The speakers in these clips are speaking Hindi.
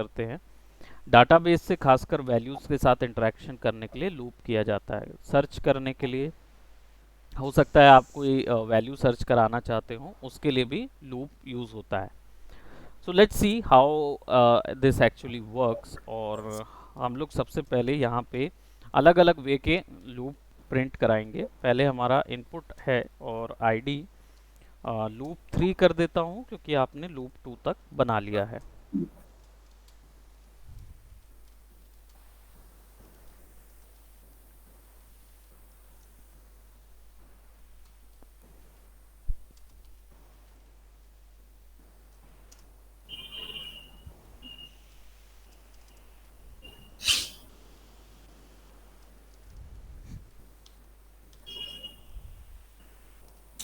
करते हैं। डाटाबेस से खासकर वैल्यूज़ के साथ इंटरेक्शन करने के लिए लूप किया जाता है। सर्च करने के लिए हो सकता है आप कोई वैल्यू सर्च कराना चाहते हो, उसके लिए भी लूप यूज़ होता है। So let's see how this actually works. और हम लोग सबसे पहले यहाँ पे अलग अलग वे के लूप प्रिंट कराएंगे। पहले हमारा इनपुट है और आईडी लूप 3 कर देता हूँ क्योंकि आपने लूप 2 तक बना लिया है।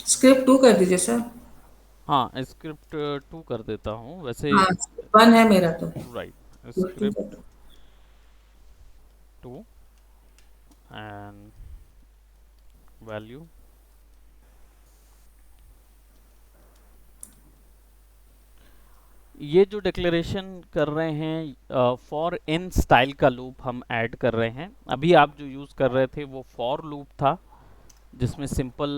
स्क्रिप्ट 2 कर दीजिए सर। हाँ, स्क्रिप्ट 2 कर देता हूँ वैसे। हाँ, 1 है मेरा तो। राइट, 2 कर स्क्रिप्ट दो। 2 एंड वैल्यू। ये जो डिक्लेरेशन कर रहे हैं फॉर इन स्टाइल का लूप हम ऐड कर रहे हैं। अभी आप जो यूज़ कर रहे थे वो फॉर लूप था, जिसमें सिंपल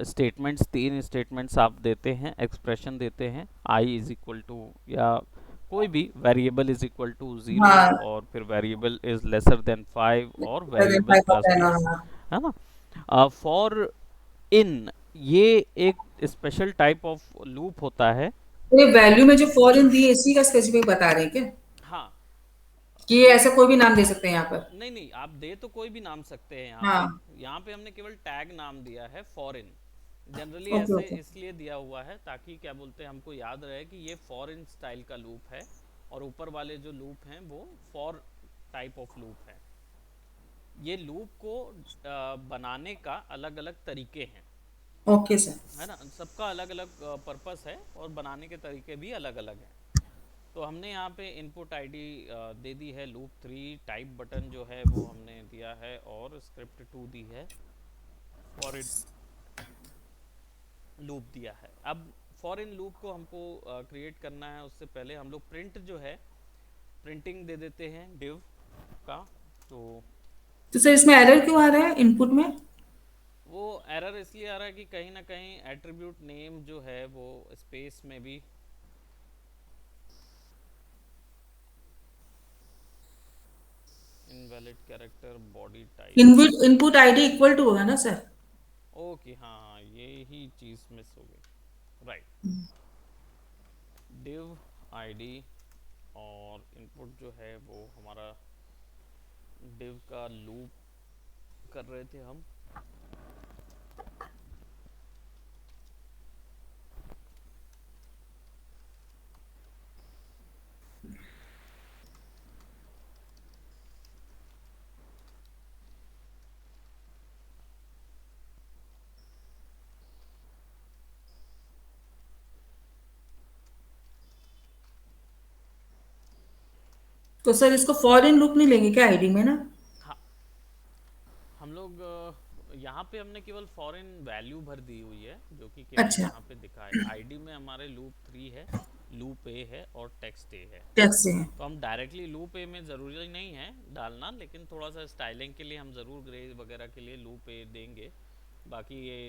स्टेटमेंट्स, 3 स्टेटमेंट्स आप देते हैं, एक्सप्रेशन देते हैं, आई इज इक्वल टू या कोई भी वेरिएबल इज इक्वल टू 0, हाँ, और फिर वेरिएबल इज लेसर देन 5 और वेरिएबल 5 प्लस होता है ना, 2, हाँ। है ना। फॉर इन ये एक स्पेशल टाइप ऑफ लूप होता है। तो ये वैल्यू में जो फॉर इन दी है इसी का स्पेसिफिक बता रहे हैं क्या? हाँ, कि ये ये ऐसा कोई भी नाम दे सकते हैं यहाँ पर? नहीं नहीं, आप दे तो कोई भी नाम सकते हैं यहाँ पे। हाँ। यहाँ पे हमने केवल टैग नाम दिया है फॉरेन। जनरली ओके ऐसे ओके। इसलिए दिया हुआ है ताकि क्या बोलते हैं, हमको याद रहे कि ये फॉरेन स्टाइल का लूप है, और ऊपर वाले जो लूप हैं वो फॉर टाइप ऑफ लूप है। ये लूप को बनाने का अलग अलग तरीके हैं, ओके सर। है ना। सबका अलग अलग पर्पस है और बनाने के तरीके भी अलग अलग हैं। तो हमने यहाँ पे इनपुट आईडी दे दी है लूप 3, टाइप बटन जो है वो हमने दिया है, और स्क्रिप्ट 2 दी है, फॉर लूप दिया है। अब फॉर इन लूप को हमको क्रिएट करना है, उससे पहले हम लोग प्रिंट जो है, प्रिंटिंग दे देते हैं डिव का। तो तो सर इसमें एरर क्यों आ रहा है इनपुट में? वो एरर इसलिए आ रहा है कि कहीं ना कहीं एट्रीब्यूट नेम जो है वो स्पेस में भी invalid character body type. Input ID equal to होगा ना सर? ओके, हाँ हाँ, ये ही चीज़ मिस हो गई। राइट, डिव आईडी, और इनपुट जो है वो हमारा डिव का लूप कर रहे थे हम। तो सर इसको फॉर इन लूप नहीं लेंगे क्या आईडी में ना? हाँ, हम लोग यहाँ पे हमने केवल फॉरेन वैल्यू भर दी हुई है, जो कि केवल अच्छा। यहाँ पे दिखा है। आईडी में हमारे लूप 3 है, लूप ए है और टेक्स्ट ए है। टैक्स से है। तो हम डायरेक्टली लूप ए में ज़रूरी नहीं है डालना, लेकिन थोड़ा सा स्टाइलिंग के लिए हम ज़रूर ग्रे वगैरह के लिए लूप ए देंगे। बाकी ये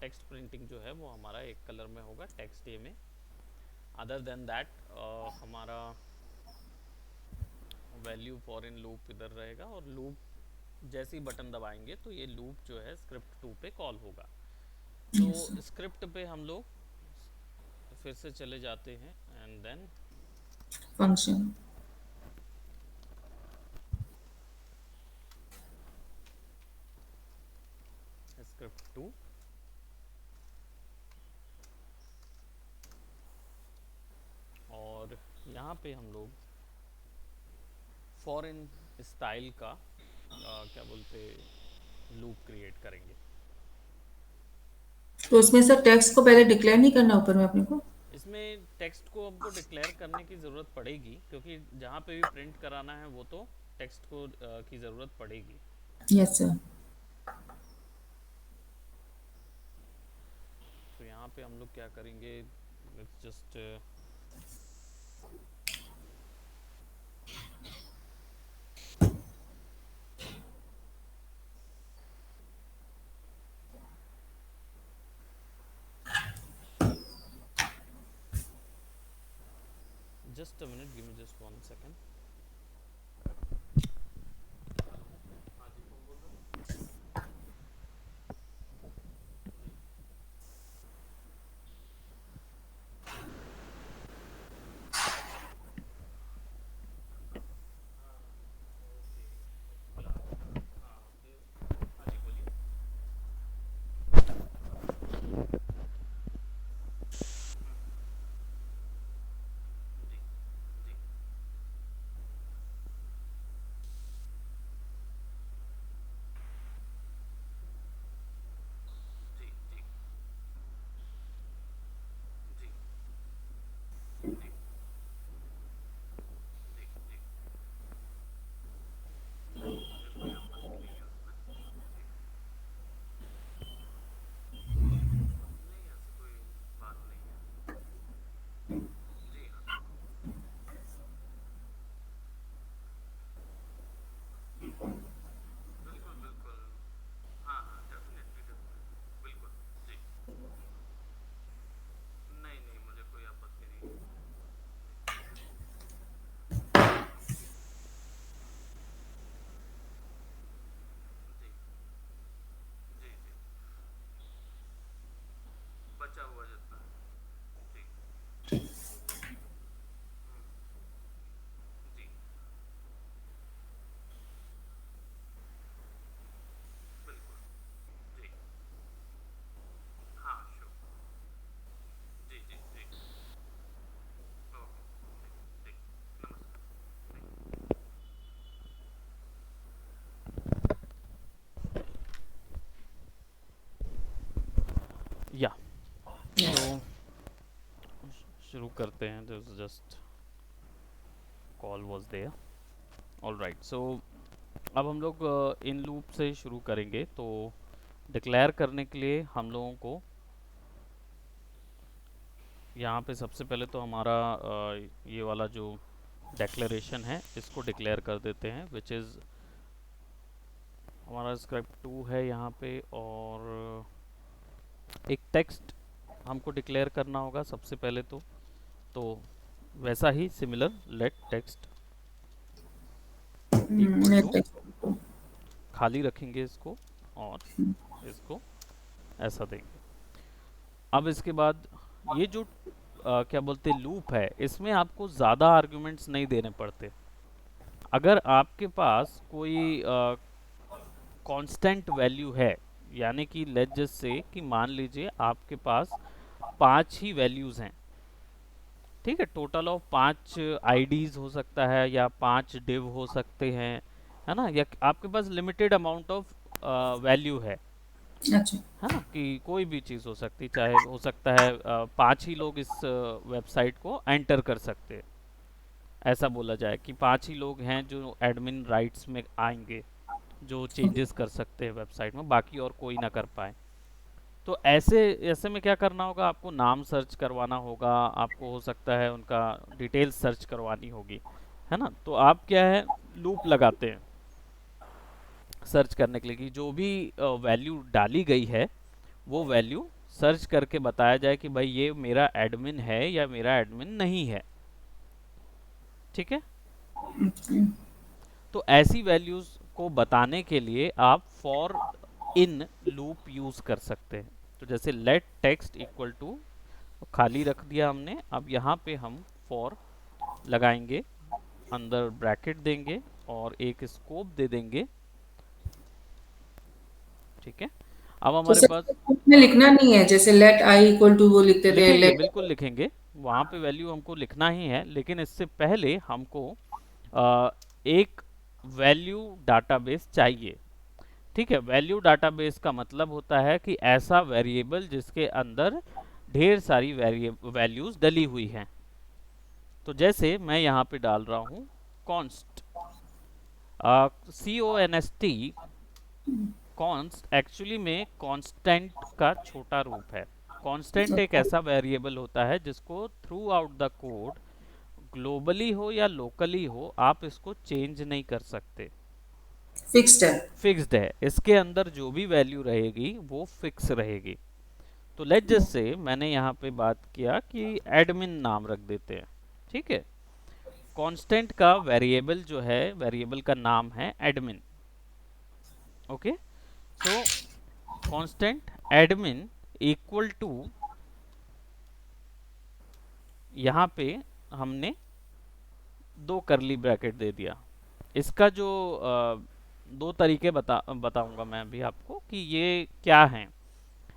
टेक्स्ट प्रिंटिंग जो है वो हमारा एक कलर में होगा, टेक्स्ट ए में। अदर देन दैट हमारा वैल्यू फॉरेन लूप इधर रहेगा, और लूप जैसे ही बटन दबाएंगे तो ये लूप जो है स्क्रिप्ट 2 पे कॉल होगा। तो यस सर। स्क्रिप्ट पे हम लोग फिर से चले जाते हैं, एंड देन फंक्शन। स्क्रिप्ट 2, और यहाँ पे हम लोग फॉरेन स्टाइल का क्या बोलते लूप क्रिएट करेंगे। तो उसमें सर टैक्स को पहले डिक्लेयर नहीं करना ऊपर में अपने को? इसमें टेक्स्ट को हमको डिक्लेयर करने की ज़रूरत पड़ेगी, क्योंकि जहाँ पे भी प्रिंट कराना है वो तो टेक्स्ट को की ज़रूरत पड़ेगी। Yes sir. तो यहाँ पे हम लोग क्या करेंगे, let's just just a minute, give me just 1 second. हाँ जी, कौन बोल रहे हो? हाँ, ओके, हाँ ओके, हाँ जी बोलिए। जी जी जी जी जी जी जी जी, मुझे कोई आपत्ति नहीं है उसमें। जी, नहीं ऐसी कोई बात नहीं है। जी हाँ, बिल्कुल बिल्कुल, हाँ हाँ, डेफिनेटली डेफिनेटली, बिल्कुल। जी, नहीं नहीं, मुझे कोई आपत्ति नहीं है। जी जी जी जी, बचा हुआ जितना है। जी, जी, बिल्कुल। जी, हाँ श्योर। जी जी जी, ओके, जी जी, नमस्कार। Thank you. या Yes. तो शुरू करते हैं। Just call was there. Alright, so अब हम लोग इन लूप से शुरू करेंगे। तो डिक्लेयर करने के लिए हम लोगों को यहाँ पे सबसे पहले तो हमारा ये वाला जो डेक्लेरेशन है इसको डिक्लेयर कर देते हैं, विच इज़ हमारा स्क्रिप्ट 2 है यहाँ पे। और एक टेक्स्ट हमको डिक्लेयर करना होगा सबसे पहले तो वैसा ही similar let text equal Net to, text. खाली रखेंगे इसको और इसको ऐसा देंगे। अब इसके बाद ये जो क्या बोलते लूप है, इसमें आपको ज़्यादा आर्ग्यूमेंट्स नहीं देने पड़ते। अगर आपके पास कोई कांस्टेंट वैल्यू है, यानी कि लेट जस्ट से कि मान लीजिए आपके पास 5 ही वैल्यूज़ हैं, ठीक है, टोटल ऑफ 5 आईडीज हो सकता है या 5 डिव हो सकते हैं, है ना, या आपके पास लिमिटेड अमाउंट ऑफ वैल्यू अच्छा। है ना, कि कोई भी चीज़ हो सकती, चाहे हो सकता है 5 ही लोग इस वेबसाइट को एंटर कर सकते हैं। ऐसा बोला जाए कि 5 ही लोग हैं जो एडमिन राइट्स में आएंगे, जो चेंजेस कर सकते हैं वेबसाइट में, बाकी और कोई ना कर पाए। तो ऐसे ऐसे में क्या करना होगा, आपको नाम सर्च करवाना होगा, आपको हो सकता है उनका डिटेल्स सर्च करवानी होगी, है ना। तो आप क्या है, लूप लगाते हैं सर्च करने के लिए कि जो भी वैल्यू डाली गई है वो वैल्यू सर्च करके बताया जाए कि भाई ये मेरा एडमिन है या मेरा एडमिन नहीं है, ठीक है। तो ऐसी वैल्यूज को बताने के लिए आप फॉर इन लूप यूज कर सकते हैं। तो जैसे लेट टेक्स्ट इक्वल टू, खाली रख दिया हमने, अब यहाँ पे हम फॉर लगाएंगे, अंदर ब्रैकेट देंगे और एक स्कोप दे देंगे, ठीक है। अब तो हमारे सर पास में लिखना नहीं है, जैसे लेट आई इक्वल टू वो लिखते थे लिखेंगे, लेट। बिल्कुल लिखेंगे, वहाँ पे वैल्यू हमको लिखना ही है, लेकिन इससे पहले हमको एक वैल्यू डाटाबेस चाहिए, ठीक है। वैल्यू डाटाबेस का मतलब होता है कि ऐसा वेरिएबल जिसके अंदर ढेर सारी वैल्यूज डली हुई हैं। तो जैसे मैं यहाँ पे डाल रहा हूँ कॉन्स्ट, CONST, कॉन्स्ट एक्चुअली में कांस्टेंट का छोटा रूप है। कांस्टेंट एक ऐसा वेरिएबल होता है जिसको through out the code, globally हो या लोकली हो, आप इसको चेंज नहीं कर सकते, फिक्स्ड है। फिक्स्ड है। इसके अंदर जो भी वैल्यू रहेगी वो फिक्स रहेगी। तो लेट जस्ट से मैंने यहाँ पे बात किया कि एडमिन नाम रख देते हैं, ठीक है। कांस्टेंट का वेरिएबल जो है, वेरिएबल का नाम है admin. Okay, so constant admin equal to, यहाँ पे हमने दो करली ब्रैकेट दे दिया। इसका जो दो तरीके बताऊंगा मैं अभी आपको कि ये क्या हैं।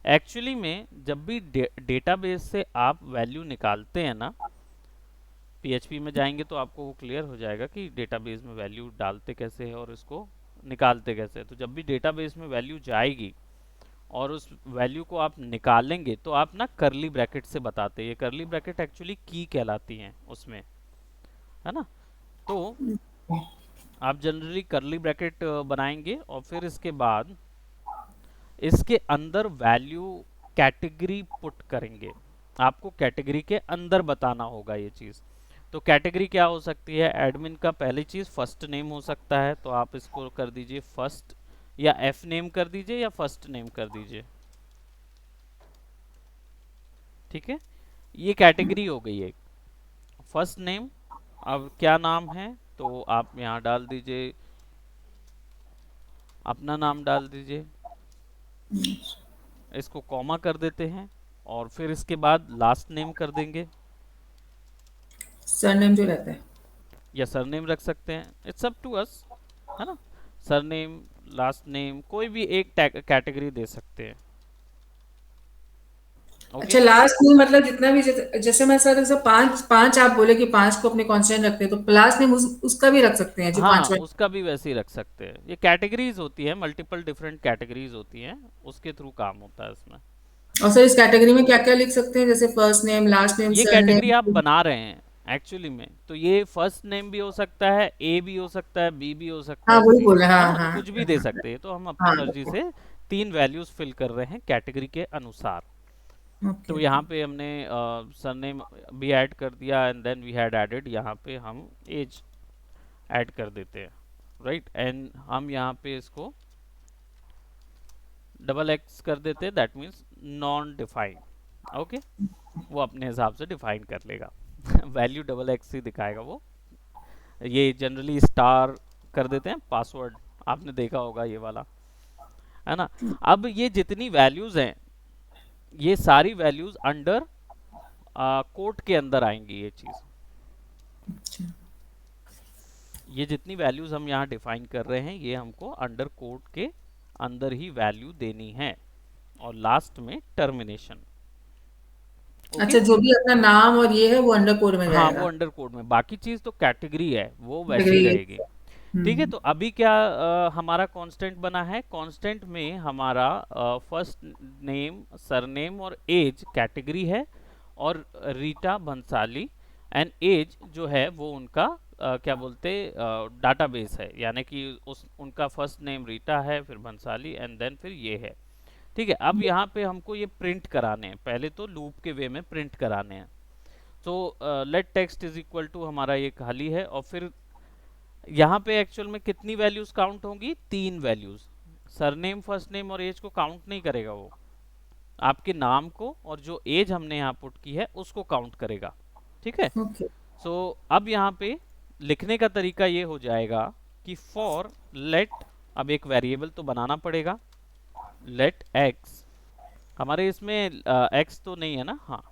एक्चुअली में जब भी डेटाबेस से आप वैल्यू निकालते हैं ना, पीएचपी में जाएंगे तो आपको वो क्लियर हो जाएगा कि डेटाबेस में वैल्यू डालते कैसे हैं और इसको निकालते कैसे हैं। तो जब भी डेटाबेस में वैल्यू जाएगी और उस वैल्यू को आप निकालेंगे तो आप ना करली ब्रैकेट से बताते हैं। ये करली ब्रैकेट एक्चुअली की कहलाती हैं उसमें, है ना। तो आप जनरली करली ब्रैकेट बनाएंगे और फिर इसके बाद इसके अंदर वैल्यू कैटेगरी पुट करेंगे। आपको कैटेगरी के अंदर बताना होगा ये चीज़। तो कैटेगरी क्या हो सकती है? एडमिन का पहली चीज़ फर्स्ट नेम हो सकता है, तो आप इसको कर दीजिए फर्स्ट, या एफ नेम कर दीजिए या फर्स्ट नेम कर दीजिए। ठीक है, ये कैटेगरी हो गई एक। फर्स्ट नेम, अब क्या नाम है तो आप यहाँ डाल दीजिए, अपना नाम डाल दीजिए, इसको कॉमा कर देते हैं और फिर इसके बाद लास्ट नेम कर देंगे, सरनेम जो रहता है। या सरनेम रख सकते हैं, इट्स अप टू अस, है ना। सरनेम, लास्ट नेम, कोई भी एक कैटेगरी दे सकते हैं। ओके, अच्छा, लास्ट नेम मतलब जितना भी जैसे मैं सर जैसे पांच पांच आप बोले कि पांच को अपने कांस्टेंट रखते हैं, तो लास्ट नेम उसका भी रख सकते हैं जो हाँ पांचवा। उसका भी वैसे ही रख सकते हैं। ये कैटेगरीज होती है, मल्टीपल डिफरेंट कैटेगरीज होती हैं, उसके थ्रू काम होता है इसमें। और सर इस कैटेगरी में क्या क्या लिख सकते हैं, जैसे फर्स्ट नेम, लास्ट नेम, ये कैटेगरी आप सरनेम। बना रहे हैं एक्चुअली में, तो ये फर्स्ट नेम भी हो सकता है, ए भी हो सकता है, बी भी हो सकता हाँ है, वही सी, बोल रहे हैं, है हाँ ना, हाँ कुछ भी दे सकते हैं। तो हम अपनी हाँ। मर्जी से तीन वैल्यूज फिल कर रहे हैं कैटेगरी के अनुसार। ओके तो ओके। यहाँ पे हमने सरनेम भी ऐड कर दिया and then we had added, यहाँ पे हम एज ऐड कर देते हैं, राइट। एंड हम यहाँ पे इसको डबल एक्स कर देते हैं, that means non defined. Okay, वो अपने हिसाब से डिफाइन कर लेगा। वैल्यू डबल एक्स ही दिखाएगा वो। ये जनरली स्टार कर देते हैं पासवर्ड, आपने देखा होगा ये वाला, है ना। अब ये जितनी वैल्यूज हैं, ये सारी वैल्यूज अंडर कोट के अंदर आएंगी ये चीज। ये जितनी वैल्यूज हम यहाँ डिफाइन कर रहे हैं, ये हमको अंडर कोट के अंदर ही वैल्यू देनी है, और लास्ट में टर्मिनेशन। ओके, अच्छा, जो भी अपना नाम और ये है वो अंडर कोड में हाँ वो जाएगा। अंडर कोड में, बाकी चीज तो कैटेगरी है वो वैसी डिग्री। रहेगी। ठीक है, तो अभी क्या हमारा कांस्टेंट बना है। कांस्टेंट में हमारा फर्स्ट नेम, सरनेम और एज कैटेगरी है, और रीटा भंसाली एंड एज जो है वो उनका क्या बोलते डाटाबेस है, यानी कि उस उनका फर्स्ट नेम रीटा है, फिर भंसाली एंड देन फिर ये है। ठीक है, अब यहाँ पे हमको ये प्रिंट कराने हैं, पहले तो लूप के वे में प्रिंट कराने हैं। तो let text is equal to, हमारा ये खाली है, और फिर यहाँ पे एक्चुअल में कितनी वैल्यूज काउंट होंगी? तीन वैल्यूज। सरनेम, फर्स्ट नेम और एज को काउंट नहीं करेगा वो, आपके नाम को और जो एज हमने यहाँ पुट की है उसको काउंट करेगा। ठीक है, ओके। सो अब यहाँ पे लिखने का तरीका ये हो जाएगा कि फॉर लेट, अब एक वेरिएबल तो बनाना पड़ेगा, लेट एक्स, हमारे इसमें एक्स तो नहीं है ना, हाँ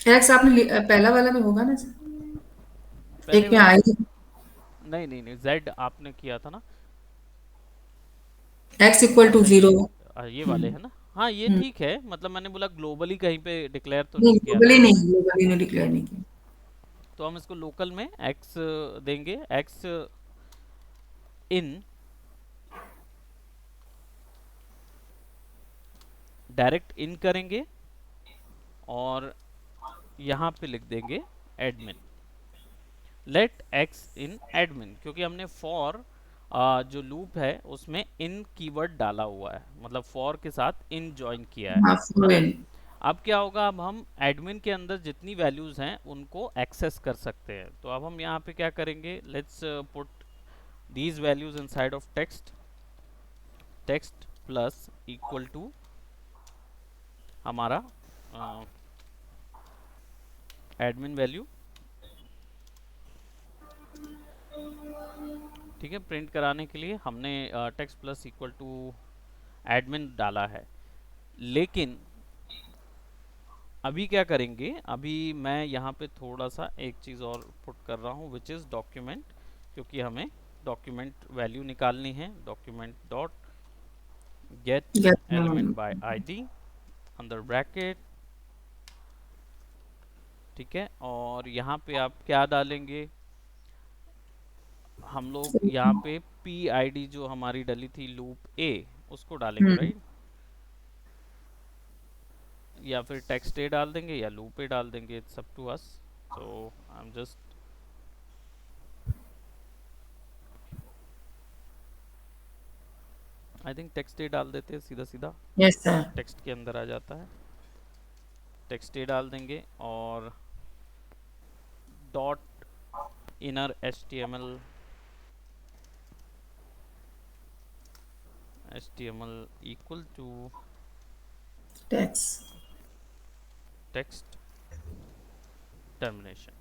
एक्स आपने पहला वाला में होगा ना सर? पहले एक में वाले, आई। नहीं नहीं नहीं, जेड आपने किया था ना। एक्स इक्वल टू अच्छा जीरो। ये वाले है ना, हाँ ये ठीक है, मतलब मैंने बोला ग्लोबली कहीं पे डिक्लेयर तो नहीं, नहीं किया ना ग्लोबली नहीं, हमने। ग्लोबली ने डिक्लेयर नहीं किया। तो हम इसको लोकल में एक्स देंगे, एक्स इन, डायरेक्ट इन करेंगे, और यहाँ पे लिख देंगे admin, late x in admin, क्योंकि हमने फॉर जो लूप है उसमें इन कीवर्ड डाला हुआ है, मतलब फॉर के साथ इन ज्वाइन किया हाँ है ना। फॉरेन। अब क्या होगा, अब हम एडमिन के अंदर जितनी वैल्यूज हैं उनको एक्सेस कर सकते हैं। तो अब हम यहाँ पे क्या करेंगे, let's put these values inside of text, text plus equal to हमारा एडमिन वैल्यू, ठीक है, प्रिंट कराने के लिए हमने text plus equal to admin डाला है। लेकिन अभी क्या करेंगे, अभी मैं यहाँ पे थोड़ा सा एक चीज़ और पुट कर रहा हूँ विच इज़ डॉक्यूमेंट, क्योंकि हमें डॉक्यूमेंट वैल्यू निकालनी है। Document dot gate gate element by ID under bracket. ठीक है, और यहाँ पे आप क्या डालेंगे, हम लोग यहाँ पे पी आई डी जो हमारी डली थी लूप ए, उसको डालेंगे, हम्म। राइट? या फिर टेक्स्ट ए डाल देंगे या लूप ए डाल देंगे, it's up to us. So I am just, I think text A डाल देते हैं, सीधा सीधा यस सर। टेक्स्ट के अंदर आ जाता है। टेक्स्ट ए डाल देंगे और dot inner H T M L equal to text. Text termination.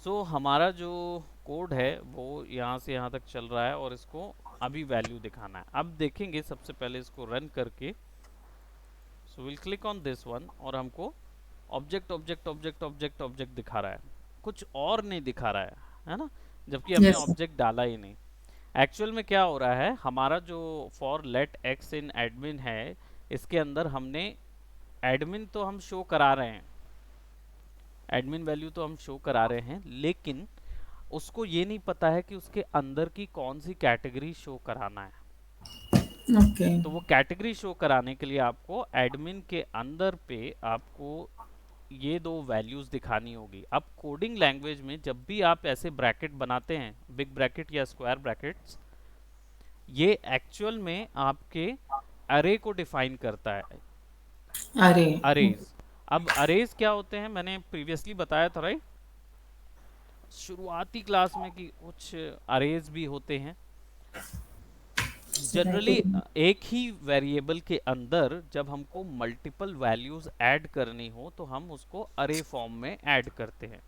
So हमारा जो कोड है वो यहाँ से यहाँ तक चल रहा है और इसको अभी वैल्यू दिखाना है। अब देखेंगे सबसे पहले इसको रन करके। So will click on this one और हमको object object object object object दिखा रहा है, कुछ और नहीं दिखा रहा है ना? जबकि हमने यस सर। ऑब्जेक्ट डाला ही नहीं। एक्चुअल में क्या हो रहा है, हमारा जो for let x in admin है, इसके अंदर हमने एडमिन तो हम शो करा रहे हैं, एडमिन वैल्यू तो हम शो करा रहे हैं, लेकिन उसको ये नहीं पता है कि उसके अंदर की कौन सी कैटेगरी शो कराना है। ओके। तो वो कैटेगरी शो कराने के लिए आपको एडमिन के अंदर पे आपको ये दो वैल्यूज दिखानी होगी। अब कोडिंग लैंग्वेज में जब भी आप ऐसे ब्रैकेट बनाते हैं, बिग ब्रैकेट या स्क्वायर ब्रैकेट्स, ये एक्चुअल में आपके अरे को डिफाइन करता है, अरे। अरेज। अब अरेज क्या होते हैं, मैंने प्रीवियसली बताया था, राइट, शुरुआती क्लास में, कि कुछ अरेज भी होते हैं। Sir I generally could. एक ही वेरिएबल के अंदर जब हमको मल्टीपल वैल्यूज ऐड करनी हो तो हम उसको अरे फॉर्म में ऐड करते हैं।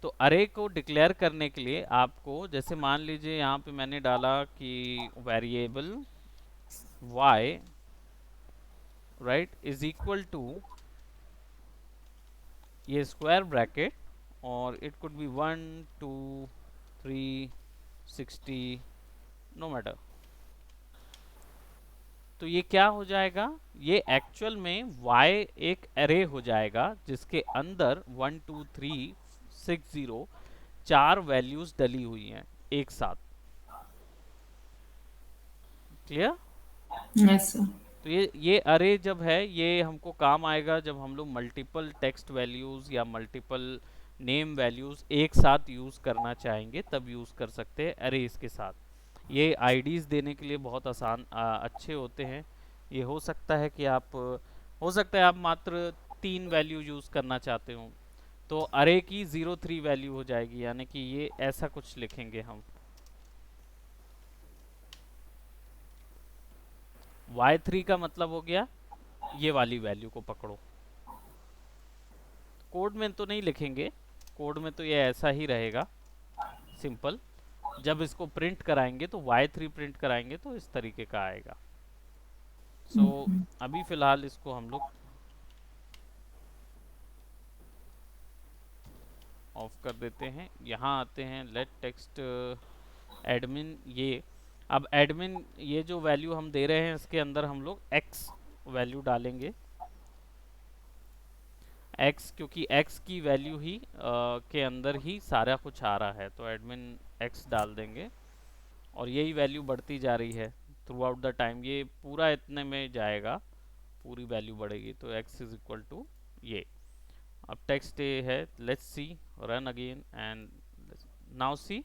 तो अरे को डिक्लेयर करने के लिए आपको, जैसे मान लीजिए यहाँ पे मैंने डाला कि variable y, right, is equal to ये स्क्वायर ब्रैकेट, और it could be 1 2 3 60, no matter. तो ये क्या हो जाएगा, ये एक्चुअल में y एक एरे हो जाएगा जिसके अंदर 1 2 3 6 0 चार वैल्यूज डली हुई हैं एक साथ। क्लियर? Yes sir. तो ये अरे जब है, ये हमको काम आएगा जब हम लोग मल्टीपल टेक्स्ट वैल्यूज या मल्टीपल नेम वैल्यूज एक साथ यूज करना चाहेंगे, तब यूज कर सकते हैं अरेज के साथ। ये आईडीज देने के लिए बहुत आसान अच्छे होते हैं। ये हो सकता है कि आप, हो सकता है आप मात्र 3 वैल्यू यूज करना चाहते हो, तो अरे की 03 वैल्यू हो जाएगी, यानी कि ये ऐसा कुछ लिखेंगे हम। y3 का मतलब हो गया ये वाली वैल्यू को पकड़ो। कोड में तो नहीं लिखेंगे, कोड में तो ये ऐसा ही रहेगा सिंपल। जब इसको प्रिंट कराएंगे तो y3 प्रिंट कराएंगे तो इस तरीके का आएगा। सो अभी फिलहाल इसको हम लोग ऑफ कर देते हैं। यहाँ आते हैं लेट टेक्स्ट एडमिन। ये अब एडमिन, ये जो वैल्यू हम दे रहे हैं इसके अंदर हम लोग x वैल्यू डालेंगे। x, क्योंकि x की वैल्यू ही के अंदर ही सारा कुछ आ रहा है, तो एडमिन x डाल देंगे और यही वैल्यू बढ़ती जा रही है थ्रू आउट द टाइम। ये पूरा इतने में जाएगा, पूरी वैल्यू बढ़ेगी, तो x इज इक्वल टू ये। अब टेक्स्ट ए है, let's see, run again and now see,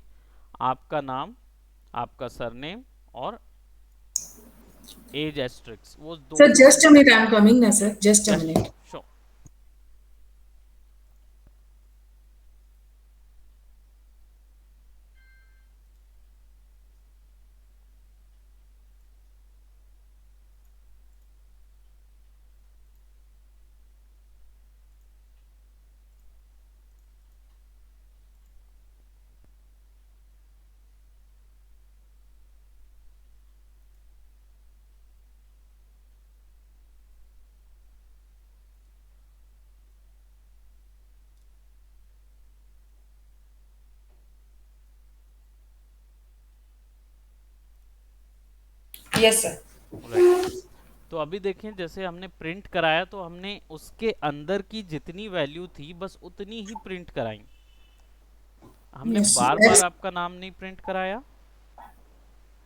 आपका नाम, आपका सरनेम और एज एस्ट्रिक्स, वो सर दोनों just a minute, I am coming ना sir, just a yes minute. Show. Yes sir. Right. तो अभी देखें, जैसे हमने प्रिंट कराया तो हमने उसके अंदर की जितनी वैल्यू थी बस उतनी ही प्रिंट कराई। हमने यस बार बार एक्स। आपका नाम नहीं प्रिंट कराया,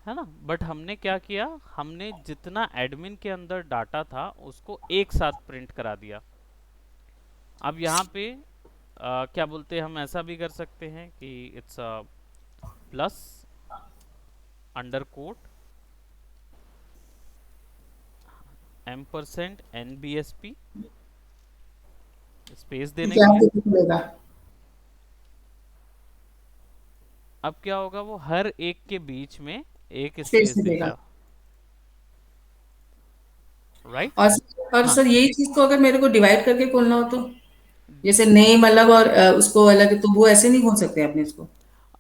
है ना। बट हमने क्या किया, हमने जितना एडमिन के अंदर डाटा था उसको एक साथ प्रिंट करा दिया। अब यहाँ पे क्या बोलते हैं, हम ऐसा भी कर सकते हैं कि it's plus under quote %NBSP space देने क्या के लिए। मिलेगा? अब क्या होगा, वो हर एक के बीच में एक स्पेस स्पेस मिलेगा। देगा, राइट। और और हाँ, सर यही चीज को अगर मेरे को डिवाइड करके खोलना हो तो, जैसे नेम अलग और उसको अलग, तो वो ऐसे नहीं खोल सकते अपने इसको?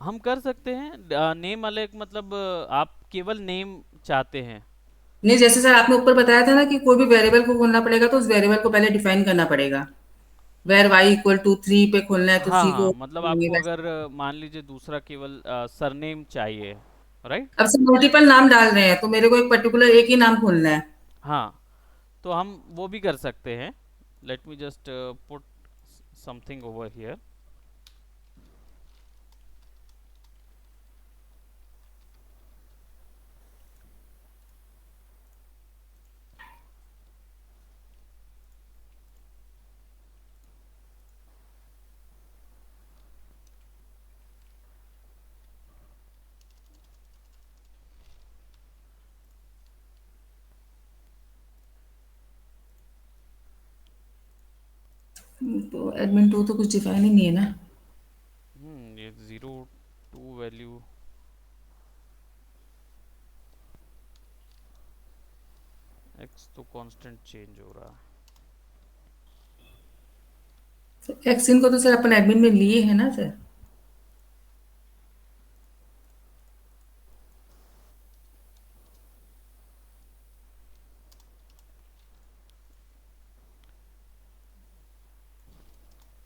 हम कर सकते हैं नेम अलग, मतलब आप केवल नेम चाहते हैं। नहीं, जैसे सर आपने ऊपर बताया था ना कि कोई भी वेरिएबल को खोलना पड़ेगा तो उस वेरिएबल को पहले डिफाइन करना पड़ेगा। वेर y = 3 पे खोलना है तो हाँ 3 हाँ, को मतलब खोलेंगे आपको वैसे। अगर मान लीजिए दूसरा केवल सरनेम चाहिए, राइट। अब सर मल्टीपल नाम डाल रहे हैं तो मेरे को एक पर्टिकुलर एक ही नाम खोलना है। हाँ, तो हम वो भी कर सकते हैं। Let me just put something over here. तो admin 2 तो कुछ डिफाइन ही नहीं है ना। ये 0 2 वैल्यू, एक्स तो कांस्टेंट चेंज हो रहा है। एक्सिन को तो सर अपन एडमिन में लिए है ना सर।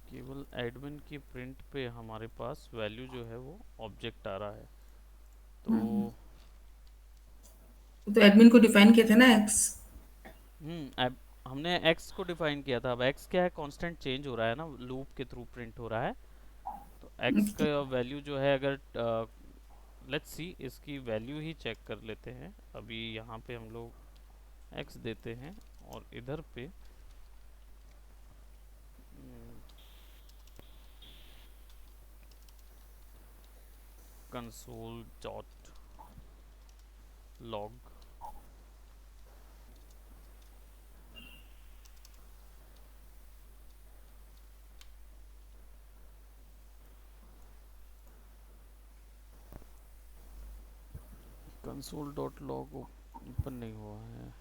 केवल एडमिन की प्रिंट पे हमारे पास वैल्यू जो है वो ऑब्जेक्ट आ रहा है। तो तो एडमिन को डिफाइन किया था ना एक्स। अब हमने x को डिफाइन किया था, अब x क्या है, कांस्टेंट चेंज हो रहा है ना, लूप के थ्रू प्रिंट हो रहा है। तो x का वैल्यू जो है, अगर लेट्स सी इसकी वैल्यू ही चेक कर लेते हैं। अभी यहाँ पे हम लोग x देते हैं और इधर पे console dot log. Console dot log open नहीं हुआ है।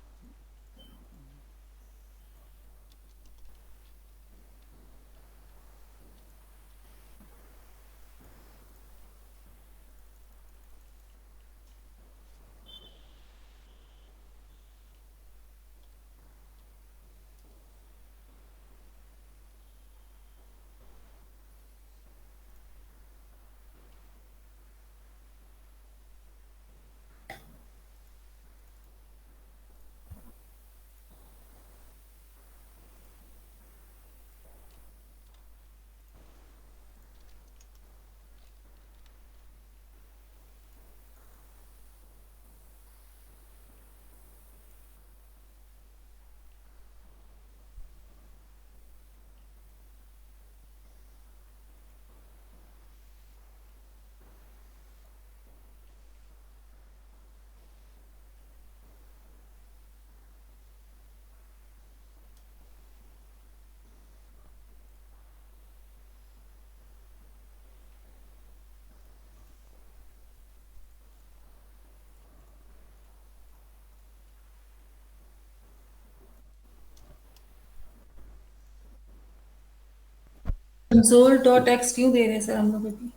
कंसोल.x क्यों दे रहे हैं सर हम लोग अभी?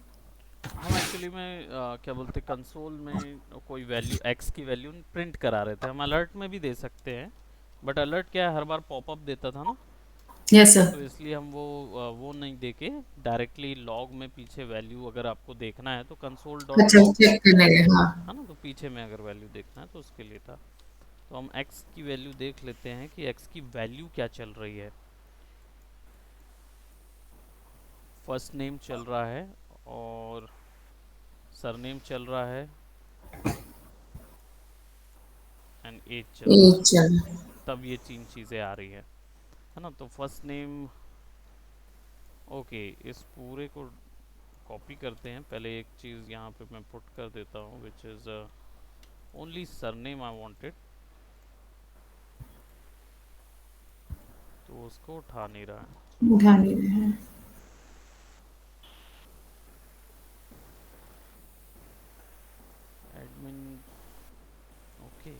हम एक्चुअली में क्या बोलते, कंसोल में कोई वैल्यू x की वैल्यू प्रिंट करा रहे थे। हम अलर्ट में भी दे सकते हैं, बट अलर्ट क्या है, हर बार पॉपअप देता था ना। Yes sir. तो इसलिए हम वो नहीं देके डायरेक्टली लॉग में पीछे वैल्यू अगर आपको देखना है तो कंसोल डॉट अच्छा, लॉग, चेक करने गए, हाँ। है ना, तो पीछे में अगर वैल्यू देखना है तो उसके लिए था। तो हम x की वैल्यू देख लेते हैं कि x की वैल्यू क्या चल रही है। फर्स्ट नेम चल रहा है और सरनेम चल रहा है एंड एज चल रहा एज है। चल। तब ये तीन चीज़ें आ रही है ना। तो फर्स्ट नेम, ओके, इस पूरे को कॉपी करते हैं। पहले एक चीज़ यहाँ पे मैं पुट कर देता हूँ which is only surname I wanted, तो उसको उठा नहीं रहा है। उठा नहीं रहे हैं। Admin, okay,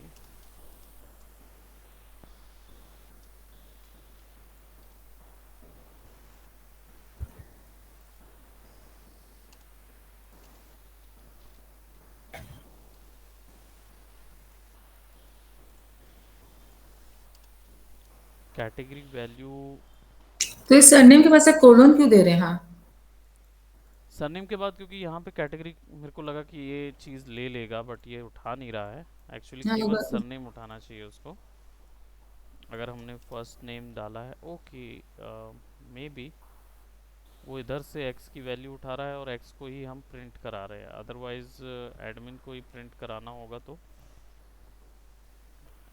category value. तो इस सरनेम के पास से कोलोन क्यों दे रहे हैं? हाँ। सरनेम के बाद क्योंकि यहाँ पे कैटेगरी मेरे को लगा कि ये चीज़ ले लेगा बट ये उठा नहीं रहा है। एक्चुअली हाँ, केवल सरनेम उठाना चाहिए उसको। अगर हमने फर्स्ट नेम डाला है, ओके, मे बी वो इधर से x की वैल्यू उठा रहा है और x को ही हम प्रिंट करा रहे हैं। अदरवाइज एडमिन को ही प्रिंट कराना होगा तो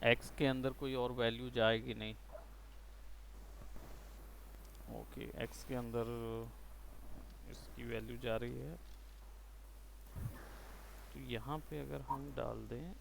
x के अंदर कोई और वैल्यू जाएगी नहीं। ओके, x के अंदर इसकी वैल्यू जा रही है। तो यहाँ पे अगर हम डाल दें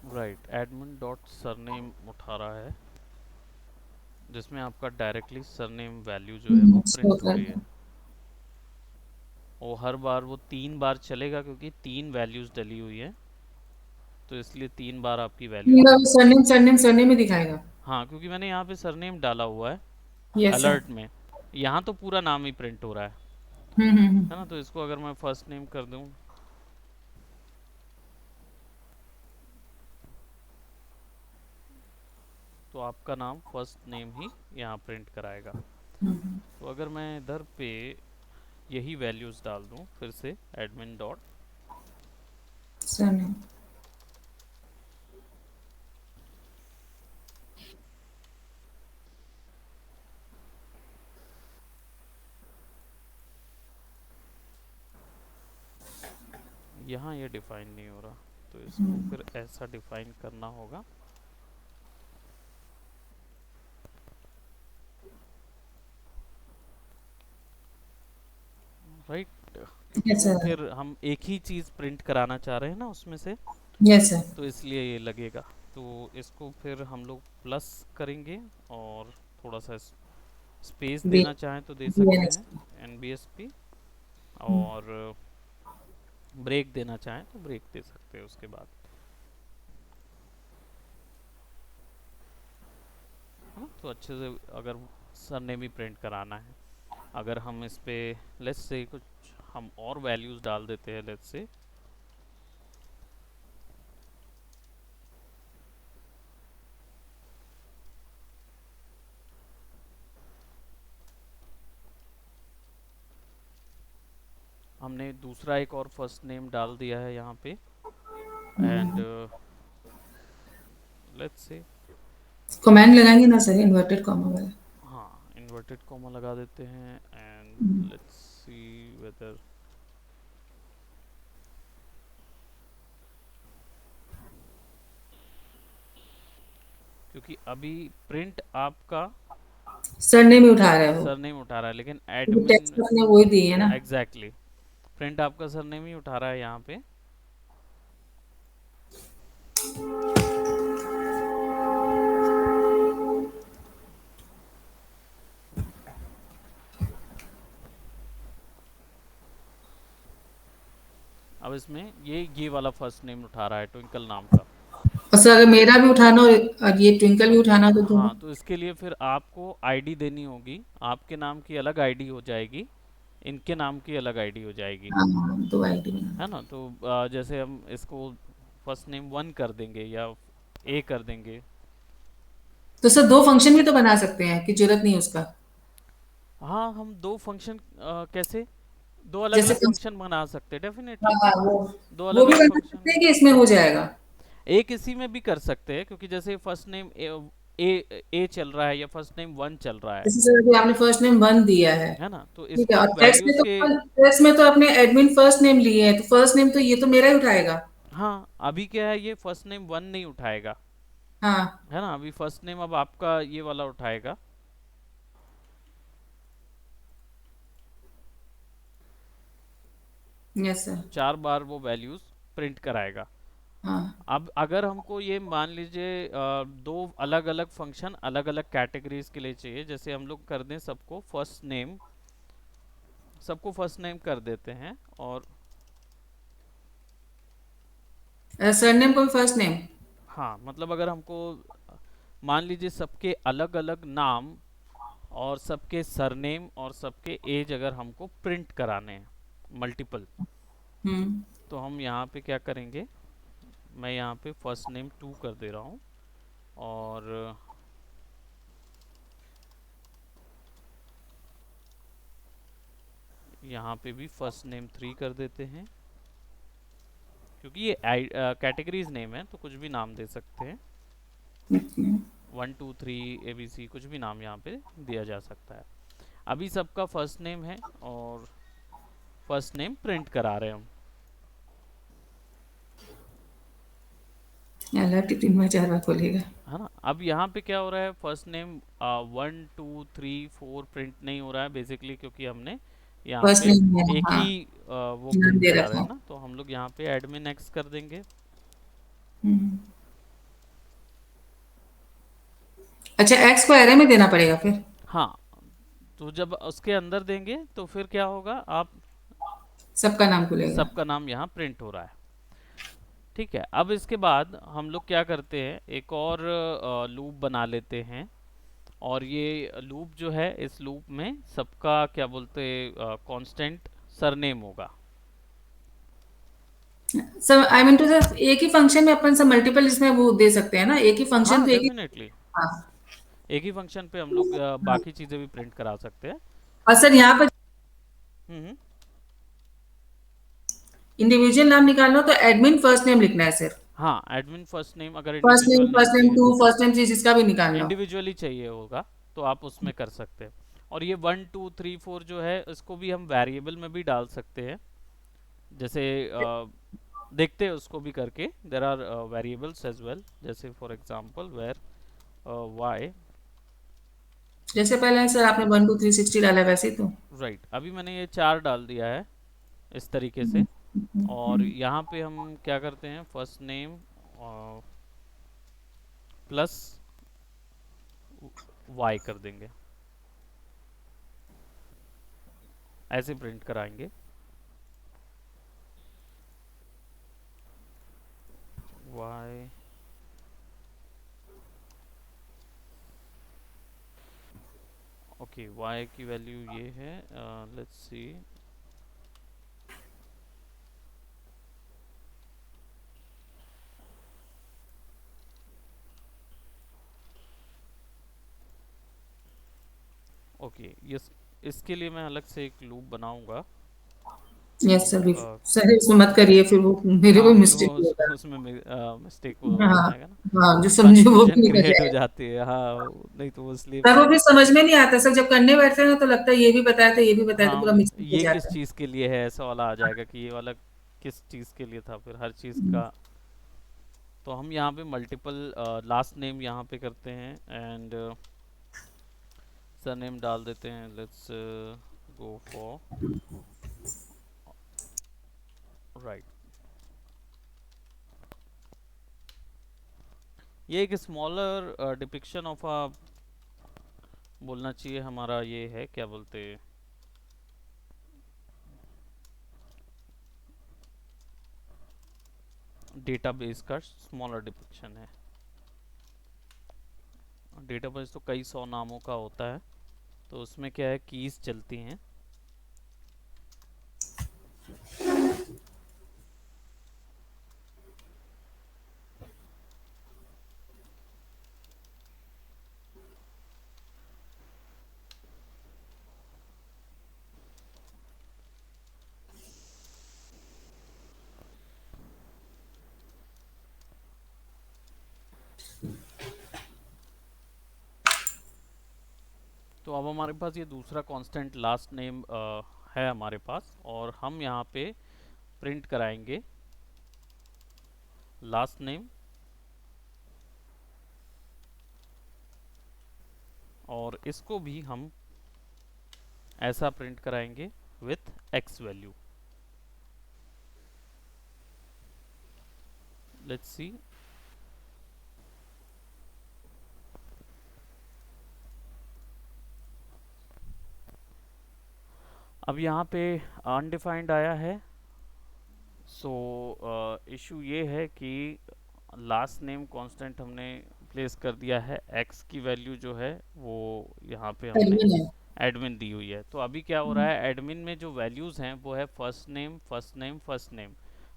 राइट, एडमिन डॉट सरनेम उठा रहा है जिसमें आपका डायरेक्टली सरनेम वैल्यू जो है वो शो प्रिंट हो कर। रही है। और हर बार वो 3 बार चलेगा क्योंकि 3 वैल्यूज़ डली हुई है, तो इसलिए 3 बार आपकी वैल्यू मेरा प्रिंट होगी। सरनेम सरनेम सरनेम ही दिखाएगा। हाँ, क्योंकि मैंने यहाँ पे सरनेम डाला हुआ है यस सर। अलर्ट में। यहाँ तो पूरा नाम ही प्रिंट हो रहा है ना। तो इसको अगर मैं फर्स्ट नेम कर दूँ तो आपका नाम फर्स्ट नेम ही यहाँ प्रिंट कराएगा। तो अगर मैं इधर पे यही वैल्यूज़ डाल दूँ फिर से एडमिन डॉट, सरनेम। यहाँ ये डिफाइन नहीं हो रहा तो इसको फिर ऐसा डिफाइन करना होगा। राइट, क्योंकि यस वो सर। फिर हम एक ही चीज़ प्रिंट कराना चाह रहे हैं ना उसमें से, यस सर। तो इसलिए ये लगेगा। तो इसको फिर हम लोग प्लस करेंगे और थोड़ा सा स्पेस बी देना चाहें तो दे बी एन सकते एक्स। हैं, NBSP, और ब्रेक देना चाहें तो ब्रेक दे सकते हैं उसके बाद, है ना। तो अच्छे से अगर सरनेम ही प्रिंट कराना है, अगर हम इस पे लेट्स से कुछ हम और वैल्यूज़ डाल देते हैं, लेट्स से हमने दूसरा एक और फर्स्ट नेम डाल दिया है यहाँ पे एंड लेट्स से, कमेंट लगाएंगे ना सर, इन्वर्टेड कॉमा वाला। हाँ, इन्वर्टेड कॉमा लगा देते हैं एंड लेट्स सी वेदर, क्योंकि अभी प्रिंट आपका सरनेम ही उठा रहा है वो। सरनेम उठा रहा है लेकिन क्योंकि एडमिन, टेक्स्ट अपने वही दी है ना। एग्जैक्टली, प्रिंट आपका सरनेम ही उठा रहा है यहाँ पे। अब इसमें ये वाला फर्स्ट नेम उठा रहा है ट्विंकल नाम का। और सर अगर मेरा भी उठाना हो और ये ट्विंकल भी उठाना हो तो दोनों। हाँ, तो इसके लिए फिर आपको आईडी देनी होगी। आपके नाम की अलग आईडी हो जाएगी, इनके नाम की अलग आईडी हो जाएगी। हाँ हाँ, दो आईडी बना। है ना? तो जैसे हम इसको फर्स्ट नेम वन कर देंगे या ए कर देंगे। तो सर दो फंक्शन भी तो बना सकते हैं कि जरूरत नहीं है उसका। हाँ, हम दो फंक्शन कैसे दो अलग जैसे अलग फंक्शन बना सकते हैं, डेफिनेटली। हाँ दो वो अलग भी अलग बना सकते फंक्शन हैं कि इसमें हो जाएगा। एक इसी में भी कर सकते हैं, क्योंकि जैसे फर्स्ट नेम ए चल रहा है या फर्स्ट नेम वन चल रहा जैसे सर अभी आपने फर्स्ट नेम वन दिया है। है ना? तो ठीक है, इसको और वैल्यूज के टेक्स्ट में तो अपने एडमिन फर्स्ट नेम लिए हैं, तो फर्स्ट नेम तो ये तो मेरा ही उठाएगा। हाँ, अभी क्या है, ये फर्स्ट नेम वन नहीं उठाएगा। हाँ। है ना? अभी फर्स्ट नेम अब आपका ये वाला उठाएगा। Yes sir. 4 बार वो वैल्यूज प्रिंट कराएगा। हाँ। अब अगर हमको ये मान लीजिए दो अलग अलग फंक्शन अलग अलग कैटेगरीज के लिए चाहिए, जैसे हम लोग कर दें सबको फर्स्ट नेम कर देते हैं। और सरनेम को भी फर्स्ट नेम। हाँ, मतलब अगर हमको मान लीजिए सबके अलग अलग नाम और सबके सरनेम और सबके एज अगर हमको प्रिंट कराने हैं मल्टीपल, हम्म। तो हम यहाँ पे क्या करेंगे, मैं यहाँ पे फर्स्ट नेम टू कर दे रहा हूँ और यहाँ पे भी फर्स्ट नेम थ्री कर देते हैं, क्योंकि ये कैटेगरीज नेम है तो कुछ भी नाम दे सकते हैं। वन टू थ्री ABC कुछ भी नाम यहाँ पे दिया जा सकता है। अभी सबका फर्स्ट नेम है और फर्स्ट नेम प्रिंट करा रहे हैं हम। अलर्ट 3 बार 4 बार खोलेगा। है ना? अब यहाँ पे क्या हो रहा है, first name one two three four print नहीं हो रहा है बेसिकली, क्योंकि हमने यहाँ फर्स्ट पे नेम है एक हाँ। ही वो नाम प्रिंट दे करा रहे रखा हैं है। ना, तो हम लोग यहाँ पे एडमिन एक्स कर देंगे। हम्म। अच्छा, एक्स को एरे में देना पड़ेगा फिर। हाँ, तो जब उसके अंदर देंगे तो फिर क्या होगा, आप सबका नाम खुलेगा। सबका नाम यहाँ प्रिंट हो रहा है। ठीक है, अब इसके बाद हम लोग क्या करते हैं, एक और लूप बना लेते हैं। और ये लूप जो है, इस लूप में सबका क्या बोलते कांस्टेंट सरनेम होगा। सब आई मीन टू सर एक ही फंक्शन में अपन सब मल्टीपल इसमें वो दे सकते हैं ना, एक ही फंक्शन हाँ, तो एक ही। डेफिनेटली। हाँ। एक ही फंक्शन पे हम लोग बाकी चीज़ें भी प्रिंट करा सकते हैं। और सर यहाँ पर हम्म। इंडिविजुअल नाम निकालना हो तो एडमिन फर्स्ट नेम लिखना है सर। हाँ, एडमिन फर्स्ट नेम अगर first name individual name first name चाहिए, टू फर्स्ट नेम थ्री जिसका भी निकालना हो। इंडिविजुअली चाहिए होगा, तो आप उसमें कर सकते हैं। और ये वन टू थ्री फोर जो है, इसको भी हम वेरिएबल में भी डाल सकते हैं। जैसे देखते हैं उसको भी करके, there are variables as well, जैसे फॉर एग्जांपल वेर वाई। जैसे पहले सर आपने 1 2 3 60 डाला वैसे ही तो। राइट, अभी मैंने ये चार डाल दिया है इस तरीके से। और यहाँ पे हम क्या करते हैं, फर्स्ट नेम प्लस वाई कर देंगे, ऐसे प्रिंट कराएंगे। वाई, ओके, वाई की वैल्यू ये है, लेट्स सी। ओके, इसके लिए मैं अलग से एक लूप बनाऊंगा। यस तो सर भी। सर इसमें मत करिए फिर वो मेरे को हाँ, फिर वो मिस्टेक होगा। उसमें मिस्टेक हो हाँ। जाएगा ना, हाँ जो समझे वो कंफ्यूजन भी निकल क्रिएट हो जाएगा। जाती है। हाँ, नहीं तो वो इसलिए सर फिर वो भी समझ में नहीं आता सर, जब करने बैठते हैं ना तो लगता है ये भी बताया था ये भी बताया था, हाँ, पूरा मिस्टेक हो ये किस जाता है। चीज़ के लिए है, ऐसा वाला आ जाएगा कि ये वाला किस चीज़ के लिए था, फिर हर चीज़ का। तो हम यहाँ पे मल्टीपल लास्ट नेम यहाँ पे करते हैं एंड सरनेम डाल देते हैं। Let's go for right. ये एक स्मॉलर डिपिक्शन ऑफ अ बोलना चाहिए, हमारा ये है क्या बोलते हैं, डेटाबेस का स्मॉलर डिपिक्शन है। डेटाबेस तो कई सौ नामों का होता है, तो उसमें क्या है, कीज चलती हैं। तो अब हमारे पास ये दूसरा कांस्टेंट लास्ट नेम है हमारे पास, और हम यहाँ पे प्रिंट कराएंगे लास्ट नेम, और इसको भी हम ऐसा प्रिंट कराएंगे with x value. Let's see. अब यहाँ पे अनडिफाइंड आया है, सो इशू ये है कि लास्ट नेम कांस्टेंट हमने प्लेस कर दिया है, एक्स की वैल्यू जो है वो यहाँ पे हमने एडमिन है। एडमिन दी हुई है। तो अभी क्या हो रहा है, एडमिन में जो वैल्यूज़ हैं वो है first name first name first name,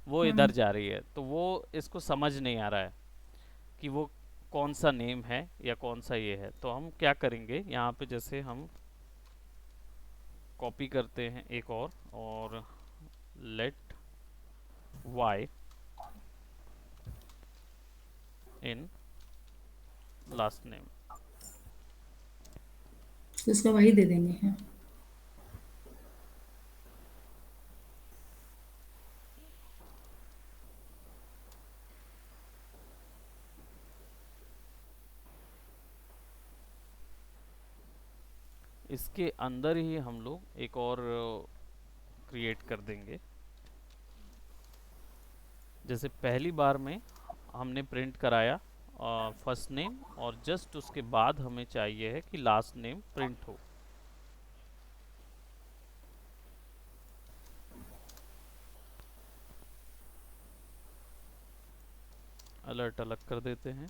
वो इधर हम्म, जा रही है, तो वो इसको समझ नहीं आ रहा है कि वो कौन सा नेम है या कौन सा ये है। तो हम क्या करेंगे, यहाँ पे जैसे हम कॉपी करते हैं एक और let y in last name. तो इसको वही दे देंगे। हाँ। इसके अंदर ही हम लोग एक और क्रिएट कर देंगे। जैसे पहली बार में हमने प्रिंट कराया फर्स्ट नेम, और जस्ट उसके बाद हमें चाहिए है कि लास्ट नेम प्रिंट हो। अलर्ट अलग कर देते हैं,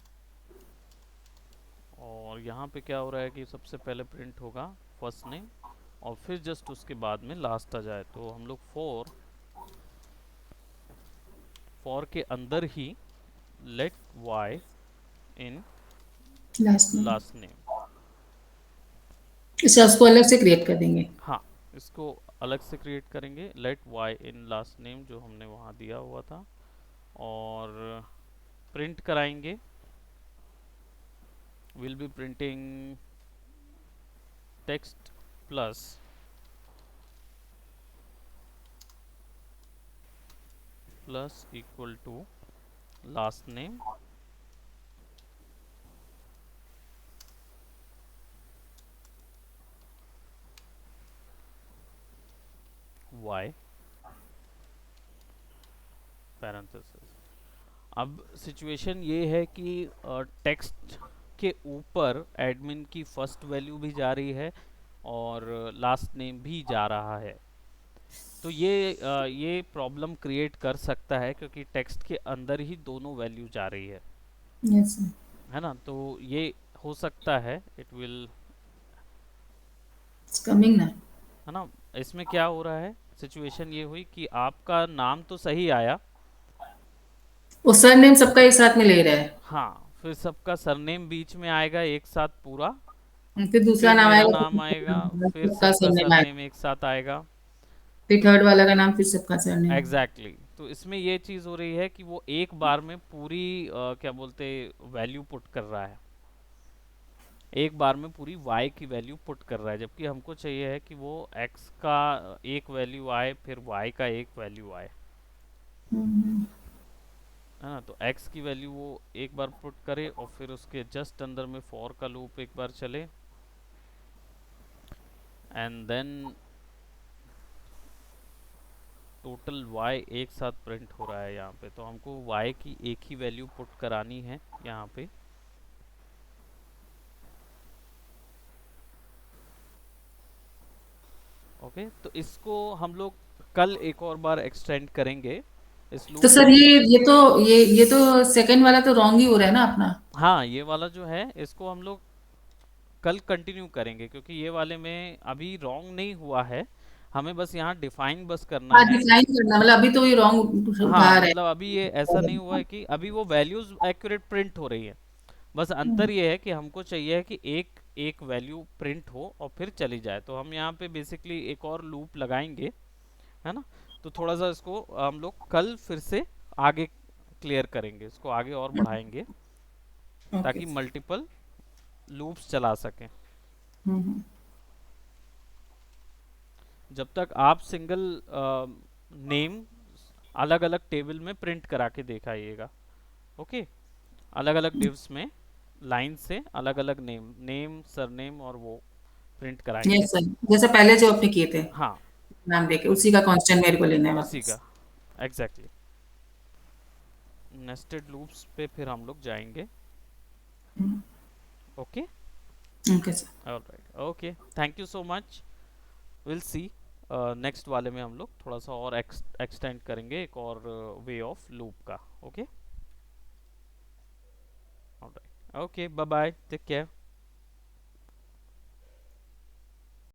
और यहाँ पे क्या हो रहा है कि सबसे पहले प्रिंट होगा फर्स्ट नेम, और फिर जस्ट उसके बाद में लास्ट आ जाए। तो हम लोग फॉर के अंदर ही लेट y इन लास्ट में लास्ट नेम। इसे उसको अलग से क्रिएट कर देंगे। हाँ, इसको अलग से क्रिएट करेंगे, let y in last name जो हमने वहाँ दिया हुआ था, और प्रिंट कराएंगे। Will be printing text plus equal to last name y parenthesis. अब सिचुएशन ये है कि टेक्स्ट के ऊपर एडमिन की फर्स्ट वैल्यू भी जा रही है और लास्ट नेम भी जा रहा है। तो ये प्रॉब्लम क्रिएट कर सकता है क्योंकि टेक्स्ट के अंदर ही दोनों वैल्यू जा रही यस सर। है ना। तो ये हो सकता है, इट विल, इट्स कमिंग ना। है ना। इसमें क्या हो रहा है, सिचुएशन ये हुई कि आपका नाम तो सही आया, वो सर नेम सबका एक साथ में ले रहा है। हाँ, फिर सबका सरनेम बीच में आएगा एक साथ पूरा, फिर दूसरा फिर नाम मेरा आएगा, नाम आएगा, फिर फिर सबका सबका सर नेम सरनेम आएगा, एक साथ आएगा। फिर थर्ड वाला का नाम, फिर सबका सर नेम। Exactly exactly. तो इसमें ये चीज़ हो रही है कि वो एक बार में पूरी क्या बोलते, वैल्यू पुट कर रहा है, एक बार में पूरी y की वैल्यू पुट कर रहा है, जबकि हमको चाहिए है कि वो x का एक वैल्यू आए, फिर y का एक वैल्यू आए, है ना। तो x की वैल्यू वो एक बार पुट करे और फिर उसके जस्ट अंदर में फॉर का लूप एक बार चले, एंड देन टोटल y एक साथ प्रिंट हो रहा है यहाँ पे। तो हमको y की एक ही वैल्यू पुट करानी है यहाँ पे। ओके, तो इसको हम लोग कल एक और बार एक्सटेंड करेंगे, इस तो लूप सर में। ये तो सेकंड वाला तो रॉन्ग ही हो रहा है ना अपना। हाँ, ये वाला जो है इसको हम लोग कल कंटिन्यू करेंगे, क्योंकि ये वाले में अभी रॉन्ग नहीं हुआ है, हमें बस यहाँ डिफाइन बस करना हाँ, है। डिफाइन करना मतलब अभी तो ये रॉन्ग हाँ, उठा रहा मतलब अभी ये ऐसा नहीं हुआ है कि अभी वो वैल्यूज एक्यूरेट प्रिंट हो रही है। बस है। अंतर ये है कि हमको चाहिए है कि एक एक वैल्यू प्रिंट हो और फिर चली जाए, तो हम यहाँ पे बेसिकली एक और लूप लगाएंगे, है ना। तो थोड़ा सा इसको हम लोग कल फिर से आगे क्लियर करेंगे, इसको आगे और बढ़ाएंगे ओके। ताकि मल्टीपल लूप्स चला सकें। हम्म। जब तक आप सिंगल नेम अलग अलग टेबल में प्रिंट करा के दिखाइएगा। ओके, अलग अलग डिव्स में लाइन से अलग अलग नेम, सरनेम और वो प्रिंट कराएंगे। यस सर, जैसे पहले जो आपने किए थे हाँ, नाम देके, उसी का कांस्टेंट मेरे को लेना है उसी वापस। का एग्जैक्टली exactly. नेस्टेड लूप्स पे फिर हम लोग जाएंगे। Okay, okay sir. Alright, okay, thank you so much. Will see next वाले में हम लोग थोड़ा सा और एक्सटेंड करेंगे एक और वे ऑफ लूप का। Okay, alright, okay, bye bye, take care.